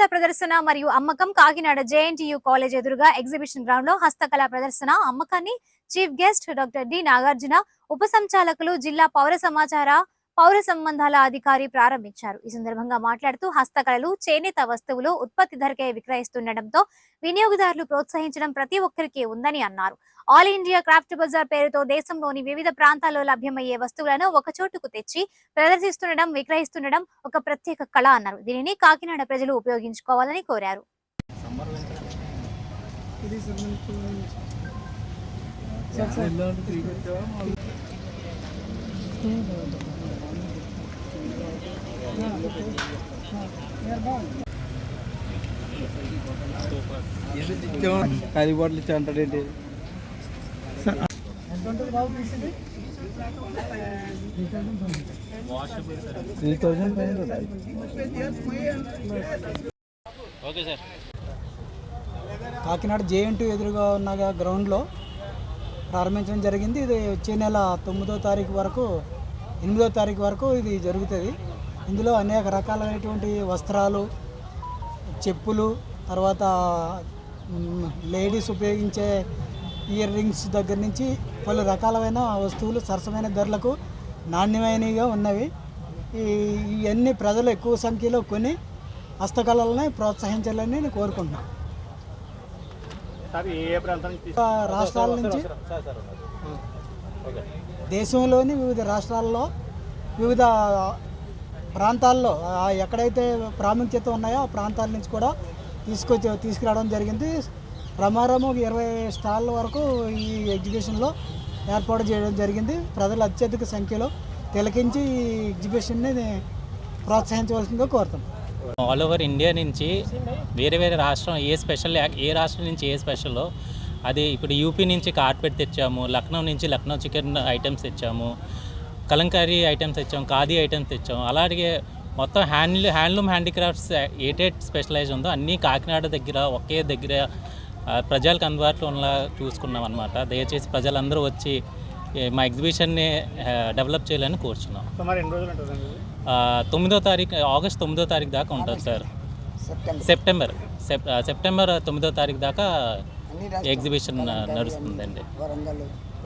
హస్తకళ ప్రదర్శన మరియు అమ్మకం కాకినాడ జేఎన్టీయూ కాలేజ్ ఎదురుగా ఎగ్జిబిషన్ గ్రౌండ్ లో హస్తకళ ప్రదర్శన అమ్మకాన్ని chief guest doctor D Nagarjuna ఉప సంచాలకులు జిల్లా పౌర సంబంధాల అధికారి ప్రారంభించారు. ఈ సందర్భంగా మాట్లాడుతూ హస్తకళలు చేనేత వస్తువులు ఉత్పత్తి ధరకే విక్రయిస్తుండటంతో వినియోగదారులు ప్రోత్సహించడం ప్రతి ఒక్కరికి ఉందని అన్నారు. ఆల్ ఇండియా క్రాఫ్ట్ బజార్ పేరుతో దేశంలోని వివిధ ప్రాంతాల్లో లభ్యమయ్యే వస్తువులను ఒక చోటుకు తెచ్చి ప్రదర్శిస్తుండడం విక్రయిస్తుండడం ఒక ప్రత్యేక కళ అన్నారు. దీనిని కాకినాడ ప్రజలు ఉపయోగించుకోవాలని కోరారు. ఖాళీ బాటిల్ ఇచ్చా అంటాడేంటి? కాకినాడ జేఎన్టీ ఎదురుగా ఉన్న గ్రౌండ్లో ప్రారంభించడం జరిగింది. ఇది వచ్చే నెల 9వ తారీఖు వరకు 8వ తారీఖు వరకు ఇది జరుగుతుంది. ఇందులో అనేక రకాలైనటువంటి వస్త్రాలు, చెప్పులు, తర్వాత లేడీస్ ఉపయోగించే ఇయర్ రింగ్స్ దగ్గర నుంచి పలు రకాలైన వస్తువులు సరసమైన ధరలకు నాణ్యమైనవిగా ఉన్నవి. ఇవన్నీ ప్రజలు ఎక్కువ సంఖ్యలో కొని హస్తకళలని ప్రోత్సహించాలని నేను కోరుకుంటున్నాను. రాష్ట్రాల నుంచి దేశంలోని వివిధ రాష్ట్రాల్లో వివిధ ప్రాంతాల్లో ఎక్కడైతే ప్రాముఖ్యత ఉన్నాయో ఆ ప్రాంతాల నుంచి కూడా తీసుకురావడం జరిగింది. ప్రమారం 20 స్టాళ్ళ వరకు ఈ ఎగ్జిబిషన్లో ఏర్పాటు చేయడం జరిగింది. ప్రజలు అత్యధిక సంఖ్యలో తిలకించి ఈ ఎగ్జిబిషన్ని ప్రోత్సహించవలసిందిగా కోరుతున్నాం. ఆల్ ఓవర్ ఇండియా నుంచి వేరే వేరే రాష్ట్రం ఏ రాష్ట్రం నుంచి ఏ స్పెషల్లో అది ఇప్పుడు యూపీ నుంచి కార్పెట్ తెచ్చాము, లక్నో నుంచి లక్నో చికెన్ ఐటమ్స్ తెచ్చాము, కలంకారీ ఐటమ్స్ తెచ్చాము, ఖాదీ ఐటమ్స్ తెచ్చాము. అలాగే మొత్తం హ్యాండ్లూమ్ హ్యాండీక్రాఫ్ట్స్ ఏటేట్ స్పెషలైజ్ ఉందో అన్నీ కాకినాడ దగ్గర ఒకే దగ్గర ప్రజలకు అందుబాటులో ఉన్న చూసుకున్నాం అనమాట. దయచేసి ప్రజలందరూ వచ్చి మా ఎగ్జిబిషన్ని డెవలప్ చేయాలని కోరుచున్నాం. 9వ తారీఖు ఆగస్ట్ 9వ తారీఖు దాకా ఉంటుంది సార్. సెప్టెంబర్ 9వ తారీఖు దాకా ఎగ్జిబిషన్ నడుస్తుందండి.